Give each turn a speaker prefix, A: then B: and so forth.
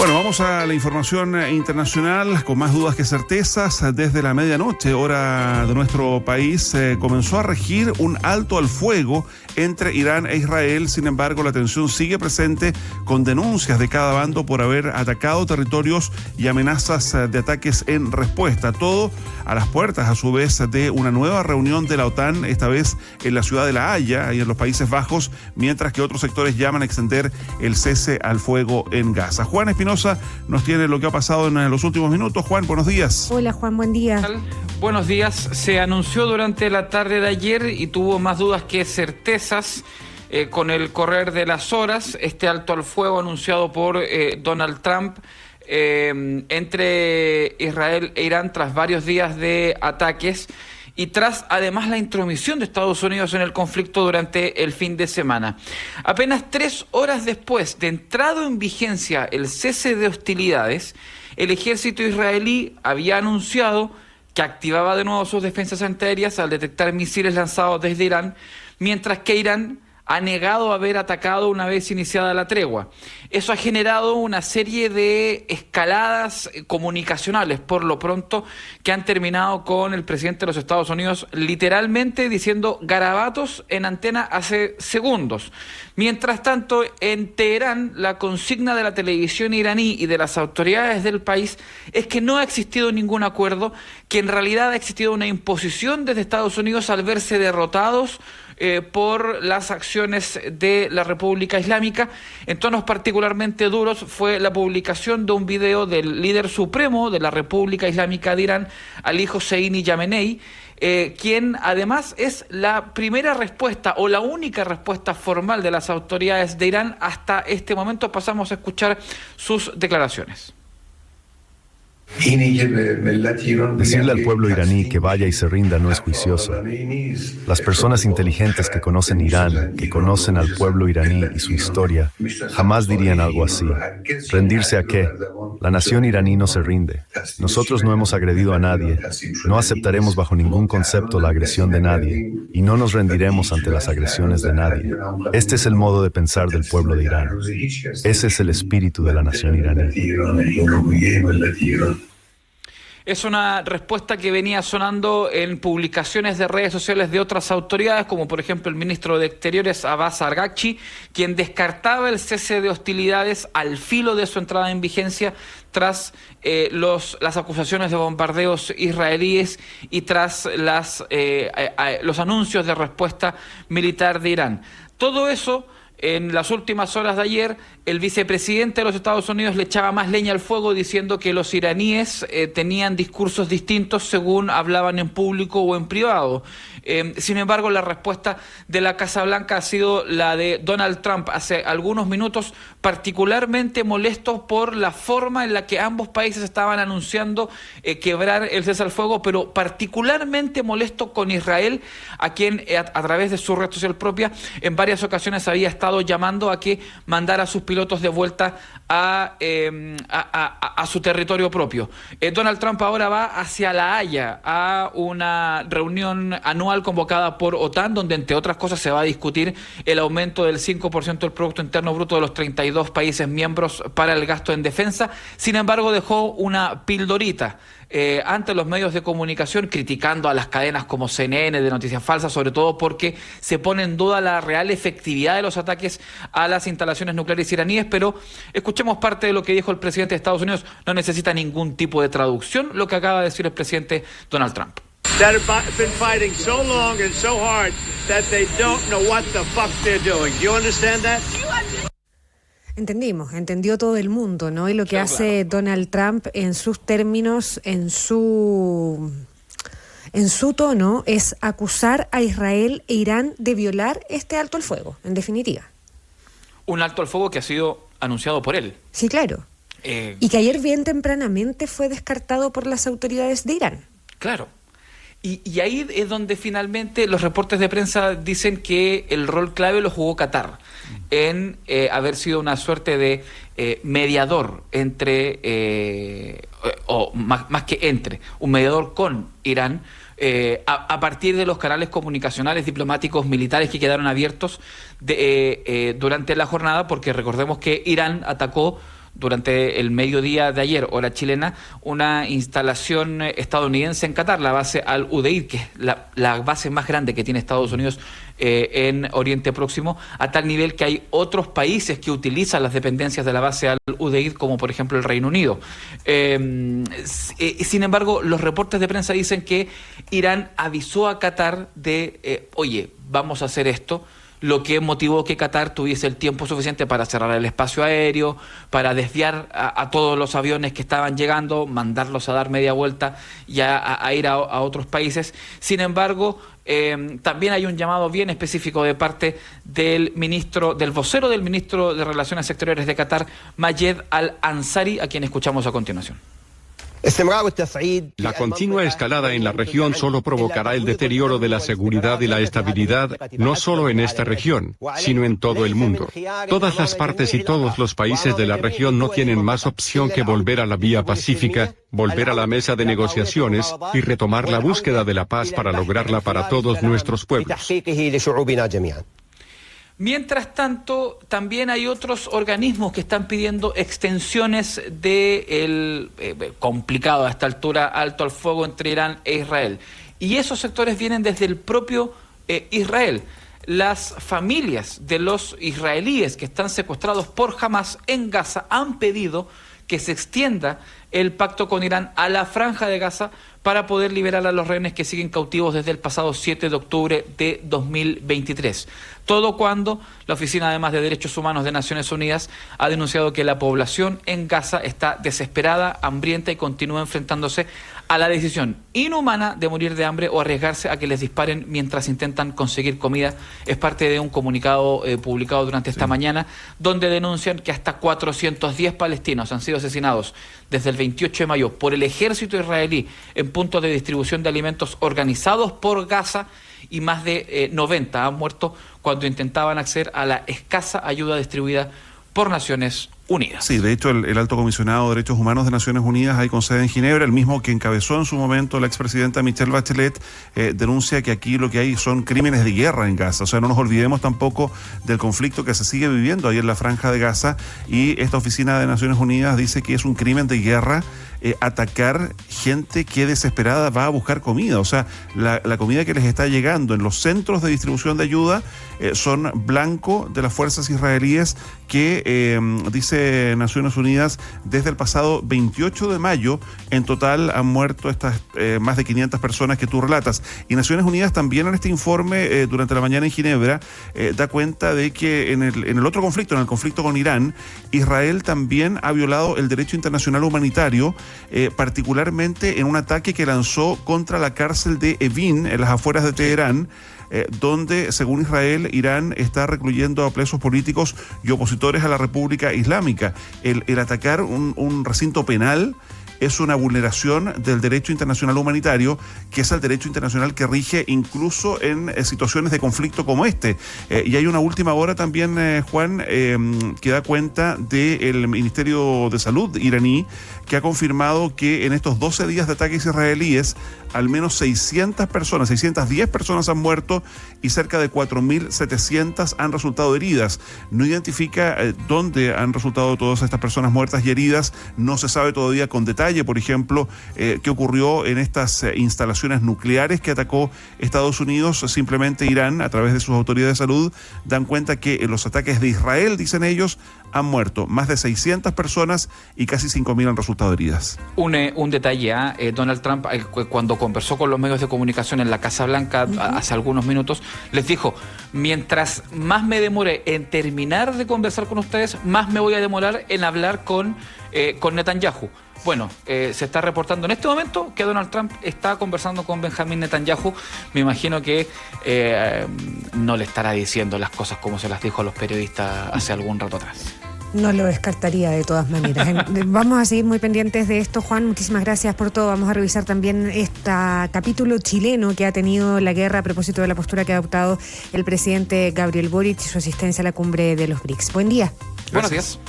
A: Bueno, vamos a la información internacional con más dudas que certezas. Desde la medianoche, hora de nuestro país, comenzó a regir un alto al fuego entre Irán e Israel. Sin embargo, la tensión sigue presente con denuncias de cada bando por haber atacado territorios y amenazas de ataques en respuesta. Todo a las puertas, a su vez, de una nueva reunión de la OTAN, esta vez en la ciudad de La Haya, ahí en los Países Bajos, mientras que otros sectores llaman a extender el cese al fuego en Gaza. Juan Espinosa nos tiene lo que ha pasado en los últimos minutos. Juan, buenos días.
B: Hola Juan, buen día.
C: Buenos días. Se anunció durante la tarde de ayer y tuvo más dudas que certezas con el correr de las horas este alto al fuego anunciado por Donald Trump entre Israel e Irán tras varios días de ataques y tras además la intromisión de Estados Unidos en el conflicto durante el fin de semana. Apenas 3 horas después de entrado en vigencia el cese de hostilidades, el ejército israelí había anunciado que activaba de nuevo sus defensas antiaéreas al detectar misiles lanzados desde Irán, mientras que Irán ha negado haber atacado una vez iniciada la tregua. Eso ha generado una serie de escaladas comunicacionales, por lo pronto, que han terminado con el presidente de los Estados Unidos literalmente diciendo garabatos en antena hace segundos. Mientras tanto, en Teherán, la consigna de la televisión iraní y de las autoridades del país es que no ha existido ningún acuerdo, que en realidad ha existido una imposición desde Estados Unidos al verse derrotados por las acciones de la República Islámica. En tonos particularmente duros fue la publicación de un video del líder supremo de la República Islámica de Irán, Ali Hosseini Yamenei, quien además es la primera respuesta o la única respuesta formal de las autoridades de Irán hasta este momento. Pasamos a escuchar sus declaraciones.
D: Decirle al pueblo iraní que vaya y se rinda no es juicioso. Las personas inteligentes que conocen Irán, que conocen al pueblo iraní y su historia, jamás dirían algo así. ¿Rendirse a qué? La nación iraní no se rinde. Nosotros no hemos agredido a nadie. No aceptaremos bajo ningún concepto la agresión de nadie y no nos rendiremos ante las agresiones de nadie. Este es el modo de pensar del pueblo de Irán. Ese es el espíritu de la nación iraní.
C: Es una respuesta que venía sonando en publicaciones de redes sociales de otras autoridades, como por ejemplo el ministro de Exteriores, Abbas Araghchi, quien descartaba el cese de hostilidades al filo de su entrada en vigencia tras las acusaciones de bombardeos israelíes y tras los anuncios de respuesta militar de Irán. Todo eso, en las últimas horas de ayer, el vicepresidente de los Estados Unidos le echaba más leña al fuego diciendo que los iraníes tenían discursos distintos según hablaban en público o en privado. Sin embargo, la respuesta de la Casa Blanca ha sido la de Donald Trump hace algunos minutos, particularmente molesto por la forma en la que ambos países estaban anunciando quebrar el cese al fuego, pero particularmente molesto con Israel, a quien a través de su red social propia en varias ocasiones había estado llamando a que mandara a sus pilotos de vuelta a su territorio propio. Donald Trump ahora va hacia La Haya a una reunión anual convocada por OTAN, donde entre otras cosas se va a discutir el aumento del 5% del Producto Interno Bruto de los 32 países miembros para el gasto en defensa. Sin embargo, dejó una pildorita ante los medios de comunicación, criticando a las cadenas como CNN de noticias falsas, sobre todo porque se pone en duda la real efectividad de los ataques a las instalaciones nucleares iraníes. Pero escuchemos parte de lo que dijo el presidente de Estados Unidos. No necesita ningún tipo de traducción lo que acaba de decir el presidente Donald Trump.
E: That have been fighting so long and so hard that they don't know what the fuck they're doing. Do you understand that?
B: Entendió todo el mundo, ¿no? Y lo que hace Donald Trump en sus términos, en su tono, es acusar a Israel e Irán de violar este alto al fuego, en definitiva. Un
C: alto al fuego que ha sido anunciado por él.
B: Sí, claro. Y que ayer bien tempranamente fue descartado por las autoridades de Irán.
C: Claro. Y ahí es donde finalmente los reportes de prensa dicen que el rol clave lo jugó Qatar en haber sido una suerte de mediador entre, o más que entre, un mediador con Irán, a partir de los canales comunicacionales, diplomáticos, militares que quedaron abiertos durante la jornada, porque recordemos que Irán atacó durante el mediodía de ayer, hora chilena, una instalación estadounidense en Qatar, la base Al-Udeid, que es la base más grande que tiene Estados Unidos en Oriente Próximo, a tal nivel que hay otros países que utilizan las dependencias de la base Al-Udeid, como por ejemplo el Reino Unido. Sin embargo, los reportes de prensa dicen que Irán avisó a Qatar de, oye, vamos a hacer esto, lo que motivó que Qatar tuviese el tiempo suficiente para cerrar el espacio aéreo, para desviar a todos los aviones que estaban llegando, mandarlos a dar media vuelta y a ir a otros países. Sin embargo, también hay un llamado bien específico de parte del vocero del ministro de Relaciones Exteriores de Qatar, Mayed Al-Ansari, a quien escuchamos a continuación.
F: La continua escalada en la región solo provocará el deterioro de la seguridad y la estabilidad, no solo en esta región, sino en todo el mundo. Todas las partes y todos los países de la región no tienen más opción que volver a la vía pacífica, volver a la mesa de negociaciones y retomar la búsqueda de la paz para lograrla para todos nuestros pueblos.
C: Mientras tanto, también hay otros organismos que están pidiendo extensiones del complicado a esta altura alto al fuego entre Irán e Israel. Y esos sectores vienen desde el propio Israel. Las familias de los israelíes que están secuestrados por Hamas en Gaza han pedido que se extienda el pacto con Irán a la franja de Gaza para poder liberar a los rehenes que siguen cautivos desde el pasado 7 de octubre de 2023. Todo cuando la Oficina además de Derechos Humanos de Naciones Unidas ha denunciado que la población en Gaza está desesperada, hambrienta y continúa enfrentándose a la decisión inhumana de morir de hambre o arriesgarse a que les disparen mientras intentan conseguir comida. Es parte de un comunicado publicado durante esta mañana, donde denuncian que hasta 410 palestinos han sido asesinados desde el 28 de mayo por el ejército israelí en puntos de distribución de alimentos organizados por Gaza, y más de 90 han muerto cuando intentaban acceder a la escasa ayuda distribuida por Naciones Unidas.
A: Sí, de hecho el alto comisionado de Derechos Humanos de Naciones Unidas, ahí con sede en Ginebra, el mismo que encabezó en su momento la expresidenta Michelle Bachelet, denuncia que aquí lo que hay son crímenes de guerra en Gaza. O sea, no nos olvidemos tampoco del conflicto que se sigue viviendo ahí en la franja de Gaza, y esta oficina de Naciones Unidas dice que es un crimen de guerra atacar gente que desesperada va a buscar comida. O sea, la comida que les está llegando en los centros de distribución de ayuda son blanco de las fuerzas israelíes que, dice Naciones Unidas, desde el pasado 28 de mayo, en total han muerto estas más de 500 personas que tú relatas. Y Naciones Unidas también en este informe, durante la mañana en Ginebra, da cuenta de que en el otro conflicto, en el conflicto con Irán, Israel también ha violado el derecho internacional humanitario, particularmente en un ataque que lanzó contra la cárcel de Evin, en las afueras de Teherán, donde, según Israel, Irán está recluyendo a presos políticos y opositores a la República Islámica. El atacar un recinto penal es una vulneración del derecho internacional humanitario, que es el derecho internacional que rige incluso en situaciones de conflicto como este. Y hay una última hora también, Juan, que da cuenta del Ministerio de Salud iraní, que ha confirmado que en estos 12 días de ataques israelíes, al menos 610 personas han muerto y cerca de 4.700 han resultado heridas. No identifica dónde han resultado todas estas personas muertas y heridas. No se sabe todavía con detalle, por ejemplo, qué ocurrió en estas instalaciones nucleares que atacó Estados Unidos. Simplemente Irán, a través de sus autoridades de salud, dan cuenta que en los ataques de Israel, dicen ellos, han muerto más de 600 personas y casi 5.000 han resultado heridas.
C: Un detalle, Donald Trump, cuando conversó con los medios de comunicación en la Casa Blanca hace algunos minutos, les dijo: mientras más me demore en terminar de conversar con ustedes, más me voy a demorar en hablar con Netanyahu. Bueno, se está reportando en este momento que Donald Trump está conversando con Benjamín Netanyahu. Me imagino que no le estará diciendo las cosas como se las dijo a los periodistas hace algún rato atrás.
B: No lo descartaría de todas maneras. Vamos a seguir muy pendientes de esto, Juan. Muchísimas gracias por todo. Vamos a revisar también este capítulo chileno que ha tenido la guerra a propósito de la postura que ha adoptado el presidente Gabriel Boric y su asistencia a la cumbre de los BRICS. Buen día.
C: Buenos días.